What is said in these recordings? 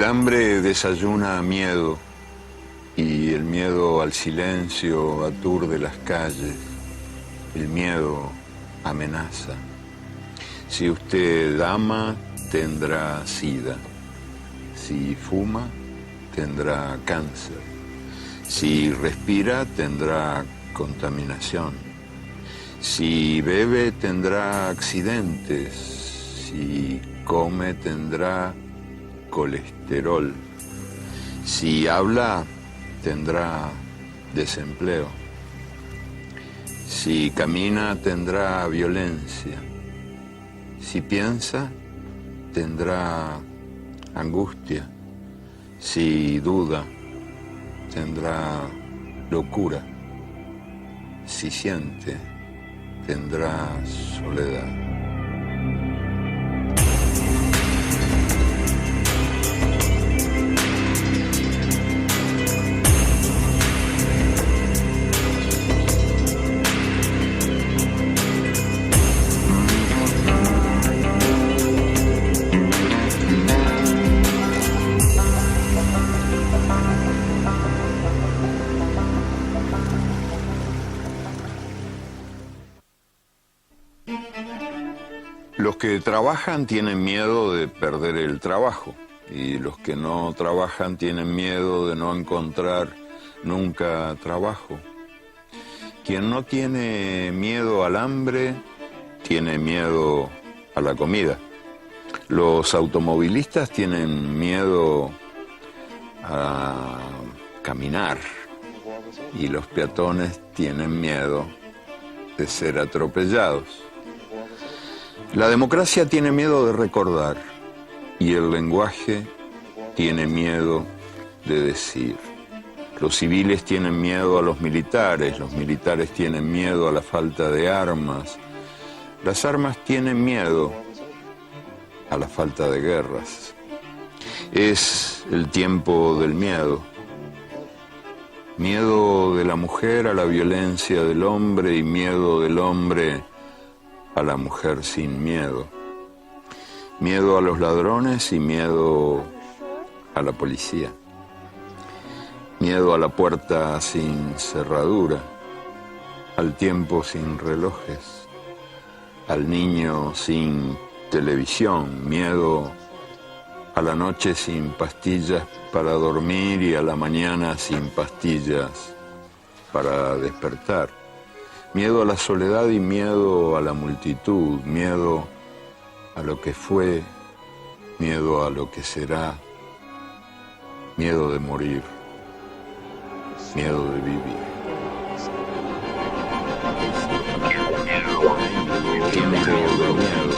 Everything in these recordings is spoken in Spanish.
El hambre desayuna miedo y el miedo al silencio aturde las calles. El miedo amenaza. Si usted ama, tendrá sida. Si fuma, tendrá cáncer. Si respira, tendrá contaminación. Si bebe, tendrá accidentes. Si come, tendrá colesterol. Si habla, tendrá desempleo. Si camina, tendrá violencia. Si piensa, tendrá angustia. Si duda, tendrá locura. Si siente, tendrá soledad. Los que trabajan tienen miedo de perder el trabajo y los que no trabajan tienen miedo de no encontrar nunca trabajo. Quien no tiene miedo al hambre, tiene miedo a la comida. Los automovilistas tienen miedo a caminar y los peatones tienen miedo de ser atropellados. La democracia tiene miedo de recordar y el lenguaje tiene miedo de decir. Los civiles tienen miedo a los militares tienen miedo a la falta de armas, las armas tienen miedo a la falta de guerras. Es el tiempo del miedo. Miedo de la mujer a la violencia del hombre y miedo del hombre a la mujer sin miedo. Miedo a los ladrones y miedo a la policía. Miedo a la puerta sin cerradura, al tiempo sin relojes, al niño sin televisión. Miedo a la noche sin pastillas para dormir y a la mañana sin pastillas para despertar. Miedo a la soledad y miedo a la multitud, miedo a lo que fue, miedo a lo que será, miedo de morir, miedo de vivir. Tiempo de miedo.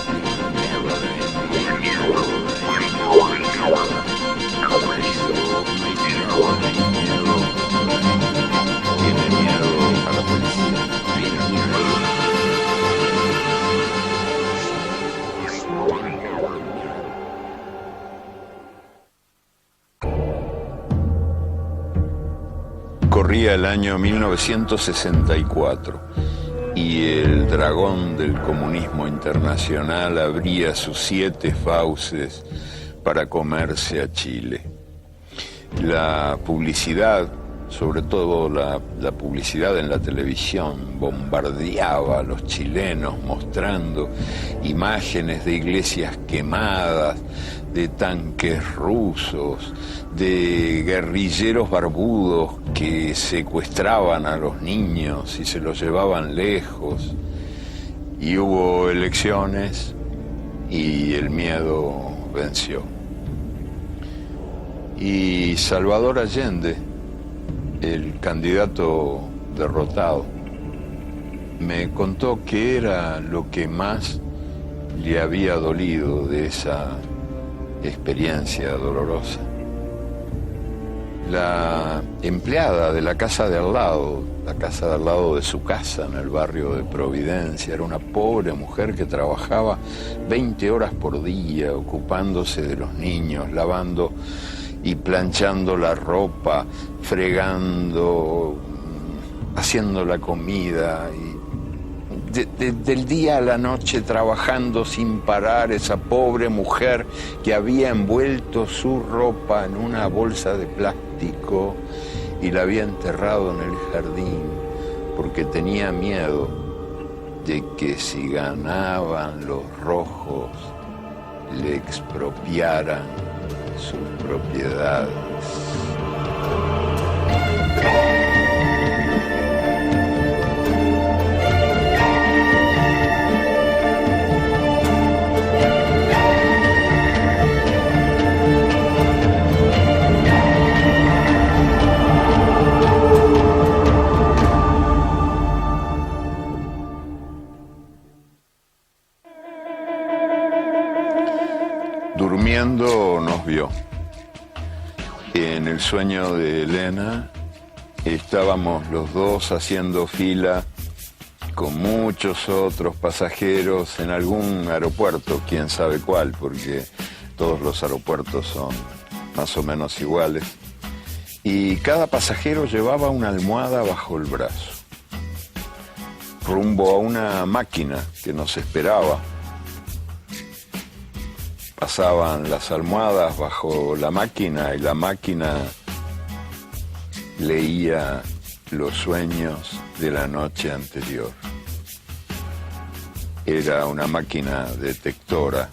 Tiene miedo a la policía. Corría el año 1964 y el dragón del comunismo internacional abría sus 7 fauces para comerse a Chile. La publicidad, sobre todo la publicidad en la televisión, bombardeaba a los chilenos mostrando imágenes de iglesias quemadas, de tanques rusos, de guerrilleros barbudos que secuestraban a los niños y se los llevaban lejos. Y hubo elecciones y el miedo venció. Y Salvador Allende, el candidato derrotado, me contó qué era lo que más le había dolido de esa experiencia dolorosa. La empleada de la casa de al lado, la casa de al lado de su casa en el barrio de Providencia, era una pobre mujer que trabajaba 20 horas por día ocupándose de los niños, lavando y planchando la ropa, fregando, haciendo la comida y del día a la noche trabajando sin parar, esa pobre mujer que había envuelto su ropa en una bolsa de plástico y la había enterrado en el jardín porque tenía miedo de que si ganaban los rojos le expropiaran sus propiedades. Durmiendo nos vio. En el sueño de Elena estábamos los dos haciendo fila con muchos otros pasajeros en algún aeropuerto, quién sabe cuál, porque todos los aeropuertos son más o menos iguales. Y cada pasajero llevaba una almohada bajo el brazo, rumbo a una máquina que nos esperaba. Pasaban las almohadas bajo la máquina y la máquina leía los sueños de la noche anterior. Era una máquina detectora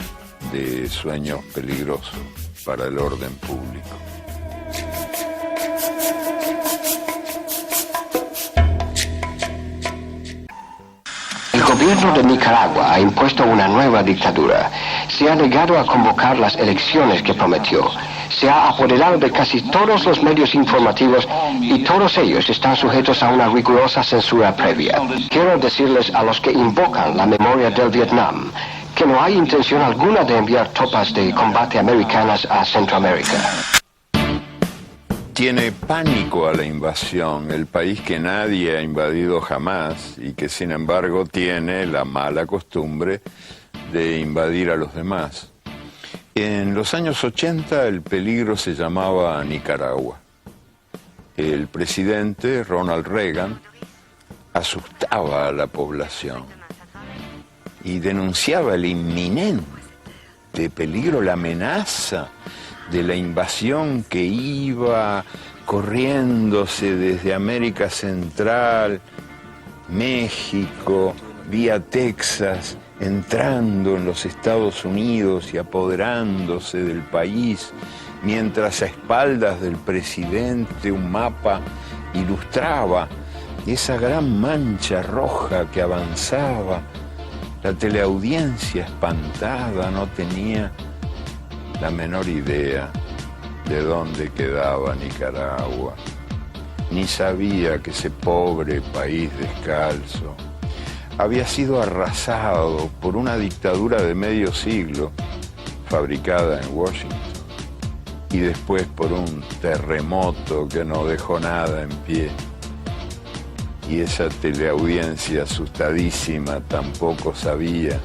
de sueños peligrosos para el orden público. El gobierno de Nicaragua ha impuesto una nueva dictadura. Se ha negado a convocar las elecciones que prometió. Se ha apoderado de casi todos los medios informativos y todos ellos están sujetos a una rigurosa censura previa. Quiero decirles a los que invocan la memoria del Vietnam que no hay intención alguna de enviar tropas de combate americanas a Centroamérica. Tiene pánico a la invasión, el país que nadie ha invadido jamás y que sin embargo tiene la mala costumbre de invadir a los demás. En los años 80 el peligro se llamaba Nicaragua. El presidente Ronald Reagan asustaba a la población y denunciaba el inminente peligro, la amenaza de la invasión que iba corriéndose desde América Central, México, vía Texas, entrando en los Estados Unidos y apoderándose del país, mientras a espaldas del presidente un mapa ilustraba esa gran mancha roja que avanzaba. La teleaudiencia espantada no tenía la menor idea de dónde quedaba Nicaragua, ni sabía que ese pobre país descalzo había sido arrasado por una dictadura de medio siglo, fabricada en Washington, y después por un terremoto que no dejó nada en pie. Y esa teleaudiencia asustadísima tampoco sabía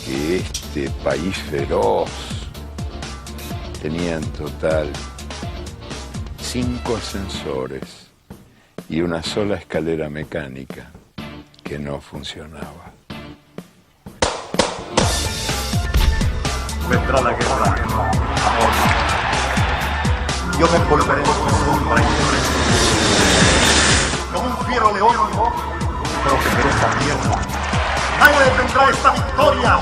que este país feroz tenía en total 5 ascensores y una sola escalera mecánica que no funcionaba. Vendrá la guerra. Yo me envolveré en su sombra y como un fiero león, protegeré esta tierra. Nadie detendrá esta victoria.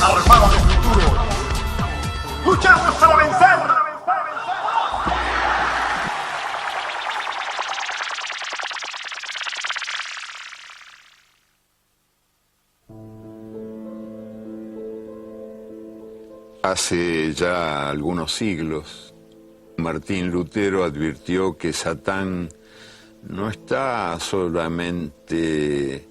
Armado de futuro. ¡Luchamos para vencer! Hace ya algunos siglos, Martín Lutero advirtió que Satán no está solamente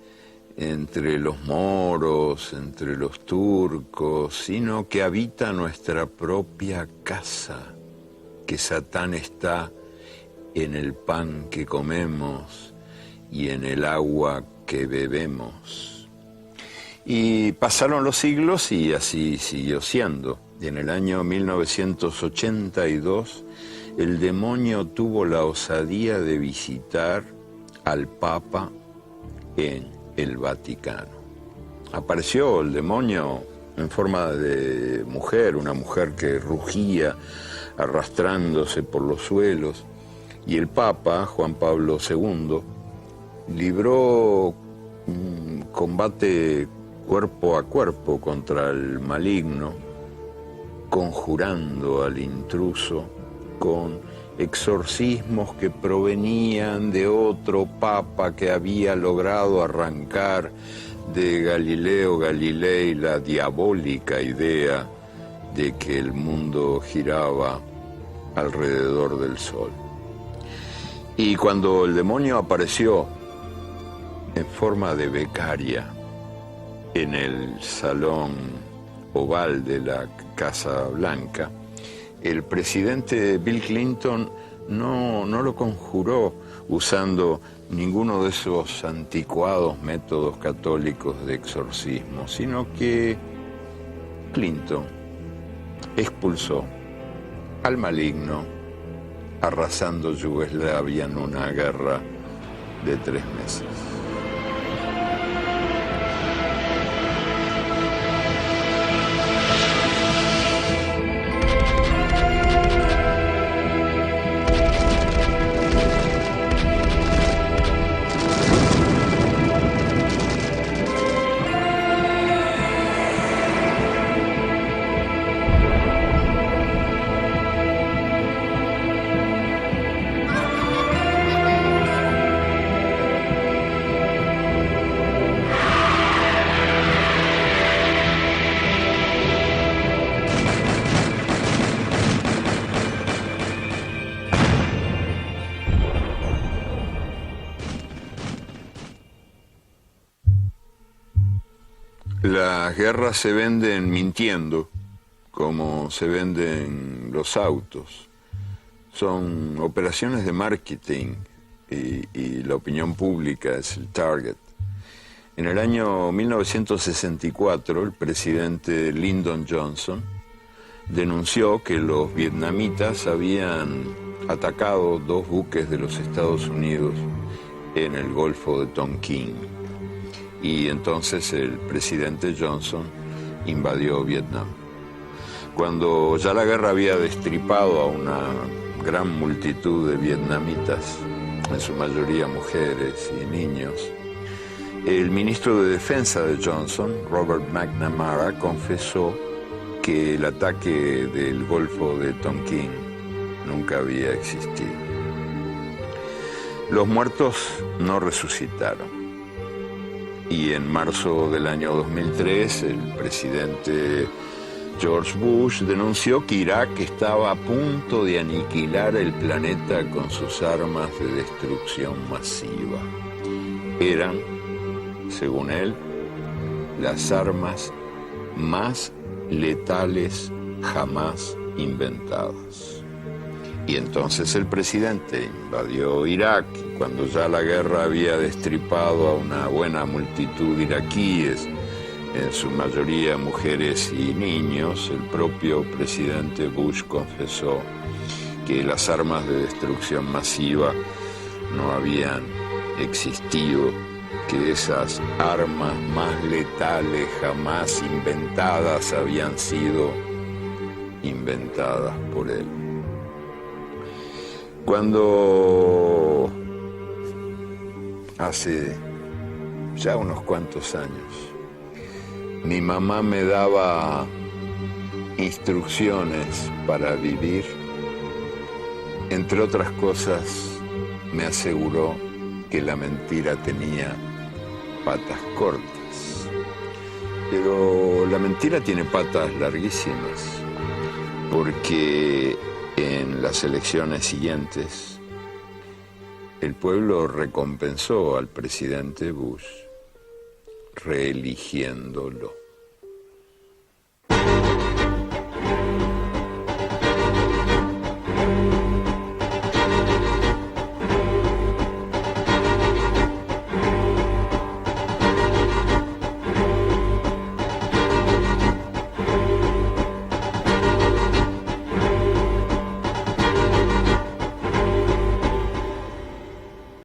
entre los moros, entre los turcos, sino que habita nuestra propia casa, que Satán está en el pan que comemos y en el agua que bebemos. Y pasaron los siglos y así siguió siendo. Y en el año 1982, el demonio tuvo la osadía de visitar al Papa en el Vaticano. Apareció el demonio en forma de mujer, una mujer que rugía arrastrándose por los suelos, y el Papa, Juan Pablo II, libró un combate cuerpo a cuerpo contra el maligno, conjurando al intruso con exorcismos que provenían de otro papa que había logrado arrancar de Galileo Galilei la diabólica idea de que el mundo giraba alrededor del sol. Y cuando el demonio apareció en forma de becaria en el salón oval de la Casa Blanca, el presidente Bill Clinton no lo conjuró usando ninguno de esos anticuados métodos católicos de exorcismo, sino que Clinton expulsó al maligno, arrasando Yugoslavia en una guerra de 3 meses. Las guerras se venden mintiendo, como se venden los autos. Son operaciones de marketing y la opinión pública es el target. En el año 1964, el presidente Lyndon Johnson denunció que los vietnamitas habían atacado 2 buques de los Estados Unidos en el Golfo de Tonkin. Y entonces el presidente Johnson invadió Vietnam. Cuando ya la guerra había destripado a una gran multitud de vietnamitas, en su mayoría mujeres y niños, el ministro de Defensa de Johnson, Robert McNamara, confesó que el ataque del Golfo de Tonkin nunca había existido. Los muertos no resucitaron. Y en marzo del año 2003, el presidente George Bush denunció que Irak estaba a punto de aniquilar el planeta con sus armas de destrucción masiva. Eran, según él, las armas más letales jamás inventadas. Y entonces el presidente invadió Irak, y cuando ya la guerra había destripado a una buena multitud de iraquíes, en su mayoría mujeres y niños, el propio presidente Bush confesó que las armas de destrucción masiva no habían existido, que esas armas más letales jamás inventadas habían sido inventadas por él. Cuando hace ya unos cuantos años mi mamá me daba instrucciones para vivir, entre otras cosas me aseguró que la mentira tenía patas cortas. Pero la mentira tiene patas larguísimas, porque en las elecciones siguientes, el pueblo recompensó al presidente Bush reeligiéndolo.